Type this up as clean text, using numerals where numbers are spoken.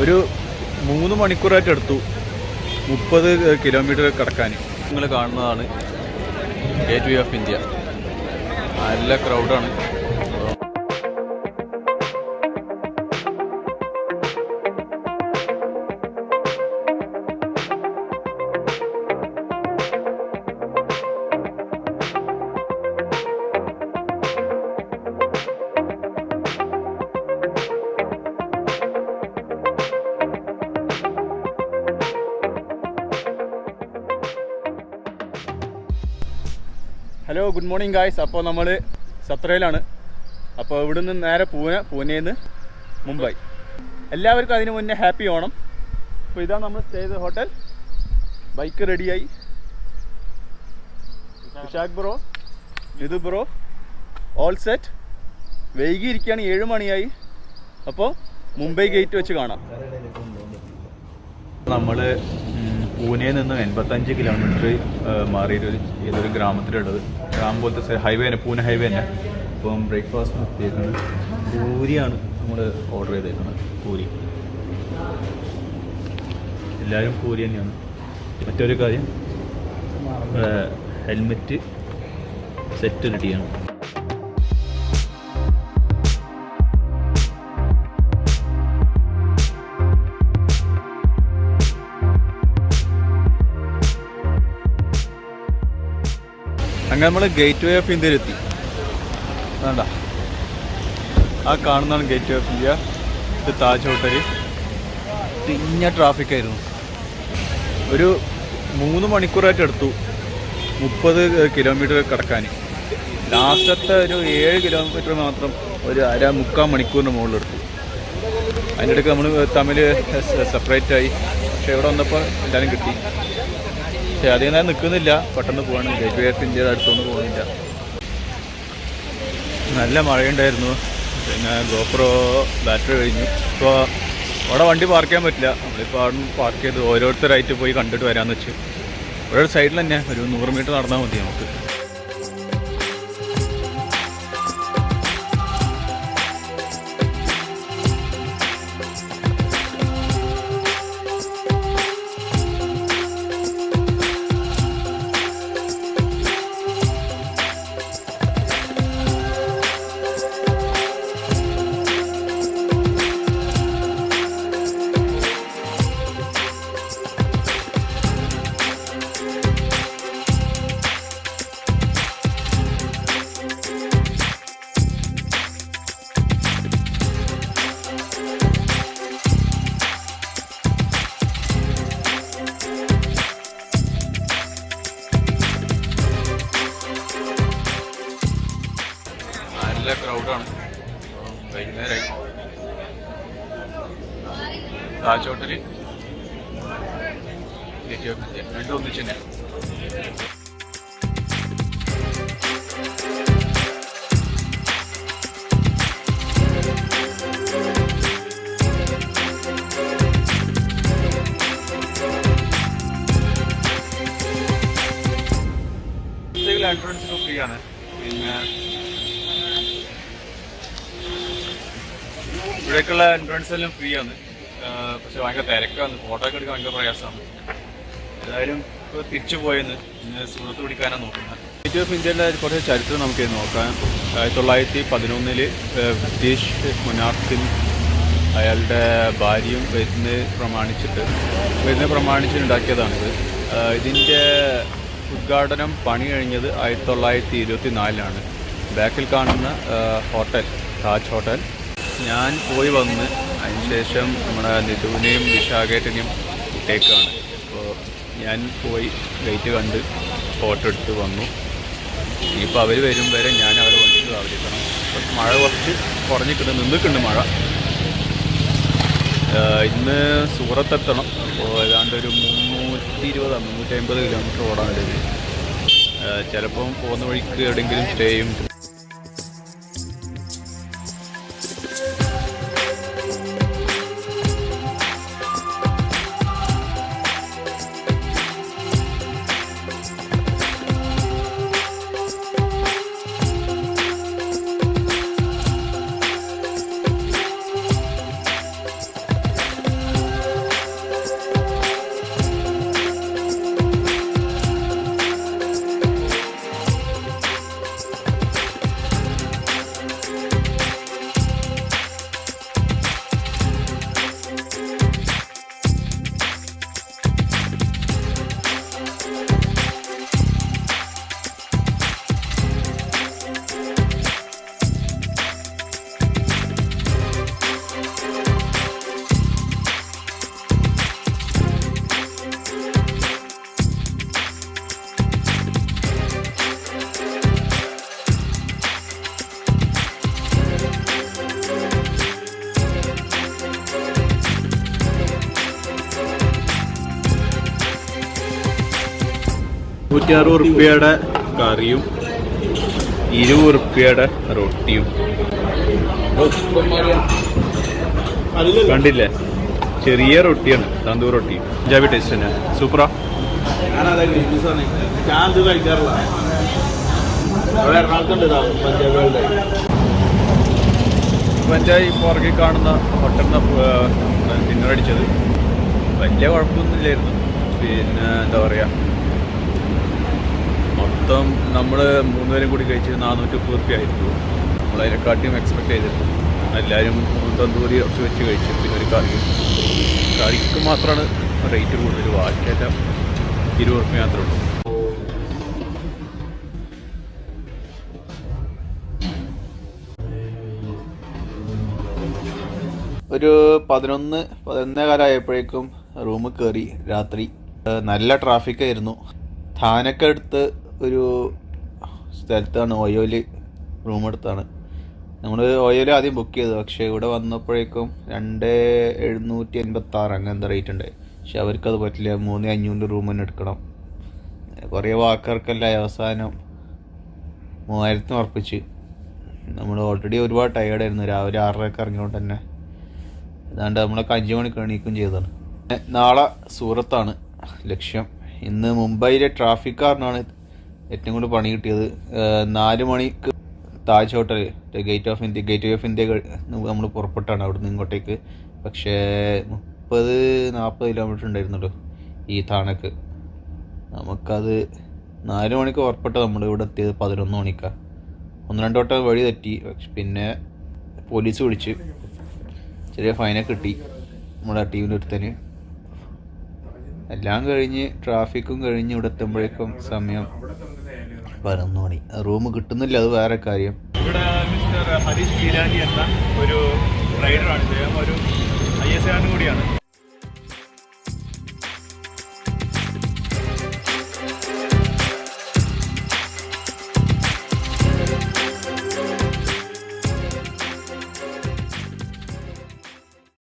ഒരു 3 മണിക്കൂറായിട്ട് എടുത്തു 30 കിലോമീറ്റർ കടക്കാൻ. നിങ്ങൾ കാണുന്നതാണ് ഗേറ്റ് വേ ഓഫ് ഇന്ത്യ. നല്ല ക്രൗഡാണ്. Hello, good morning guys. അപ്പോൾ നമ്മൾ സത്രയിലാണ്. അപ്പോൾ ഇവിടെ നിന്ന് നേരെ പൂനെയിൽ നിന്ന് മുംബൈ. എല്ലാവർക്കും അതിന് മുന്നേ ഹാപ്പി ഓണം. അപ്പോൾ ഇതാണ് നമ്മൾ സ്റ്റേ ചെയ്ത ഹോട്ടൽ. ബൈക്ക് റെഡിയായി. Vishakh bro, Nitu bro, all set. വൈകിയിരിക്കുകയാണ്, 7 മണിയായി. അപ്പോൾ മുംബൈ ഗേറ്റ് വെച്ച് കാണാം. നമ്മൾ പൂനെയിൽ നിന്ന് 85 കിലോമീറ്റർ മാറിയൊരു ഏതൊരു ഗ്രാമത്തിലുള്ളത്. ഗ്രാമം പോലത്തെ ഹൈവേ തന്നെ, പൂനെ ഹൈവേ തന്നെ. അപ്പം ബ്രേക്ക്ഫാസ്റ്റ് നിർത്തിയേക്കുന്നത് പൂരിയാണ് നമ്മൾ ഓർഡർ ചെയ്തേക്കുന്നത്. പൂരി, എല്ലാവരും പൂരി തന്നെയാണ്. മറ്റൊരു കാര്യം, ഹെൽമെറ്റ് സെറ്റ് റെഡിയാണ്. അങ്ങനെ നമ്മൾ ഗേറ്റ് വേ ഓഫ് ഇന്ത്യയിലെത്തി. വേണ്ട, ആ കാണുന്നതാണ് ഗേറ്റ് വേ ഓഫ് ഇന്ത്യ. ഇത് താജ് ഹോട്ടൽ. പിന്നെ ട്രാഫിക്കായിരുന്നു. ഒരു 3 മണിക്കൂറായിട്ട് എടുത്തു 30 കിലോമീറ്റർ കടക്കാൻ. ലാസ്റ്റത്തെ ഒരു 7 കിലോമീറ്റർ മാത്രം ഒരു മുക്കാൽ മണിക്കൂറിന് മുകളിലെടുത്തു. അതിൻ്റെ ഇടയ്ക്ക് നമ്മൾ തമ്മിൽ സെപ്പറേറ്റായി. പക്ഷേ ഇവിടെ വന്നപ്പോൾ എല്ലാവരും കിട്ടി. പക്ഷേ അധികം നേരം നിൽക്കുന്നില്ല, പെട്ടെന്ന് പോകണം. ഗേറ്റ് വേ ഓഫ് ഇന്ത്യയുടെ അടുത്തൊന്നും പോകുന്നില്ല. നല്ല മഴയുണ്ടായിരുന്നു. പിന്നെ ഗോപ്രോ ബാറ്ററി കഴിഞ്ഞു. ഇപ്പോൾ അവിടെ വണ്ടി പാർക്ക് ചെയ്യാൻ പറ്റില്ല. നമ്മളിപ്പോൾ അവിടെ നിന്ന് പാർക്ക് ചെയ്ത് ഓരോരുത്തരായിട്ട് പോയി കണ്ടിട്ട് വരാമെന്ന് വെച്ച്. ഇവിടെ ഒരു സൈഡിൽ തന്നെ ഒരു 100 മീറ്റർ നടന്നാൽ മതി നമുക്ക്. നല്ല ക്രൗഡാണ്. വൈകുന്നേരമായി. Taj hotel, gate of India രണ്ടും ഒന്നിച്ച് തന്നെ. എൻട്രൻസ് ഫ്രീ ആണ്. പിന്നെ ഇവിടേക്കുള്ള എൻട്രൻസ് എല്ലാം ഫ്രീ ആണ്. പക്ഷെ ഭയങ്കര തിരക്കാണ്. ഫോട്ടോ ഒക്കെ എടുക്കാൻ ഭയങ്കര പ്രയാസമാണ്. ഏതായാലും ഇപ്പോൾ തിരിച്ചു പോയെന്ന് സുഹൃത്ത് പിടിക്കാനാണ് നോക്കുന്നത്. ഗേറ്റ് ഓഫ് ഇന്ത്യയുടെ കുറച്ച് ചരിത്രം നമുക്ക് നോക്കാം. 1911 ബ്രിട്ടീഷ് മൊനാർക്കിൻ അയാളുടെ ഭാര്യയും വരുന്നത് പ്രമാണിച്ചിട്ട് ഉണ്ടാക്കിയതാണിത്. ഇതിൻ്റെ ഉദ്ഘാടനം പണി കഴിഞ്ഞത് 1924 ബാക്കിൽ കാണുന്ന ഹോട്ടൽ താജ് ഹോട്ടൽ. ഞാൻ പോയി വന്ന് അതിനുശേഷം നമ്മുടെ നിതുവിനെയും വിശാഖേട്ടനെയും ഇട്ടേക്കാണ്. അപ്പോൾ ഞാൻ പോയി ഗേറ്റ് കണ്ട് ഫോട്ടോ എടുത്ത് വന്നു. ഇനിയിപ്പോൾ അവർ വരും വരെ ഞാൻ അവരെ വണ്ടി കാവലിക്കണം. മഴ കുറച്ച് നിന്നിട്ടുണ്ട് മഴ. ഇന്ന് സൂറത്തെത്തണം. അപ്പോൾ ഏതാണ്ട് ഒരു 350 കിലോമീറ്റർ ഓടാനുള്ളത്. ചിലപ്പം പോകുന്ന വഴിക്ക് എവിടെയെങ്കിലും സ്റ്റേ ചെയ്യും. 160 കറിയും 20 റൊട്ടിയും. കണ്ടില്ലേ, ചെറിയ റൊട്ടിയാണ്, തന്തൂർ റൊട്ടി. പഞ്ചാബി ടേസ്റ്റ് തന്നെ, സൂപ്പറാ. പഞ്ചാബി പുറകെ കാണുന്ന ഹോട്ടലിന് ഡിന്നറടിച്ചത് വലിയ കുഴപ്പമൊന്നുമില്ലായിരുന്നു. പിന്നെ എന്താ പറയുക, മൊത്തം നമ്മൾ 3 പേരും കൂടി കഴിച്ച് 430 ആയിരുന്നു. നമ്മളതിനെക്കാട്ടിയും എക്സ്പെക്ട് ചെയ്തിരുന്നു. എല്ലാവരും തന്തൂരി ഒക്കെ വെച്ച് കഴിച്ചു. പിന്നെ ഒരു കറിക്ക് മാത്രമാണ് റേറ്റ് കൂടുതൽ, ബാക്കിയെല്ലാം 20 മാത്രമേ ഉള്ളൂ. ഒരു 11 കാലമായപ്പോഴേക്കും റൂമിൽ കയറി. രാത്രി നല്ല ട്രാഫിക്കായിരുന്നു. ഥാനൊക്കെ അടുത്ത് ഒരു സ്ഥലത്താണ്, ഓയോയിൽ റൂം എടുത്താണ്. നമ്മൾ ഓയോയിൽ ആദ്യം ബുക്ക് ചെയ്തത്. പക്ഷേ ഇവിടെ വന്നപ്പോഴേക്കും 2786 അങ്ങനത്തെ റേറ്റ് ഉണ്ട്. പക്ഷെ അവർക്കത് പറ്റില്ല, 3500 റൂം തന്നെ എടുക്കണം. കുറേ വാക്കർക്കല്ല അവസാനം 3000 ഉറപ്പിച്ച്. നമ്മൾ ഓൾറെഡി ഒരുപാട് ടയേർഡായിരുന്നു. രാവിലെ 6:30 ഇറങ്ങിയോണ്ട് തന്നെ ഏതാണ്ട് നമ്മളൊക്കെ 5 മണിക്ക് എണീക്കും ചെയ്തതാണ്. നാളെ സൂറത്താണ് ലക്ഷ്യം. ഇന്ന് മുംബൈയിലെ ട്രാഫിക് കാരണമാണ് ഏറ്റവും കൂടുതൽ പണി കിട്ടിയത്. 4 മണിക്ക് Taj hotel gate way of India നമ്മൾ പുറപ്പെട്ടാണ് അവിടുന്ന് ഇങ്ങോട്ടേക്ക്. പക്ഷേ 30-40 കിലോമീറ്റർ ഉണ്ടായിരുന്നല്ലോ ഈ താണക്ക്. നമുക്കത് 4 മണിക്ക് പുറപ്പെട്ട നമ്മൾ ഇവിടെ എത്തിയത് 11 മണിക്കാണ്. 1-2 വട്ടം വഴി തെറ്റി. പിന്നെ പോലീസ് വിളിച്ച് ചെറിയ ഫൈനൊക്കെ കിട്ടി നമ്മുടെ ടീമിൻ്റെ അടുത്തന്. എല്ലാം കഴിഞ്ഞ് ട്രാഫിക്കും കഴിഞ്ഞ് ഇവിടെ എത്തുമ്പോഴേക്കും സമയം 11 മണി. റൂം കിട്ടുന്നില്ല, അത് വേറെ കാര്യം. ഇവിടെ മിസ്റ്റർ ഹരീഷ് ഗീലാനി എന്ന ഒരു റൈഡറാണ്. ഇദ്ദേഹം ഒരു IS കാരനും കൂടിയാണ്.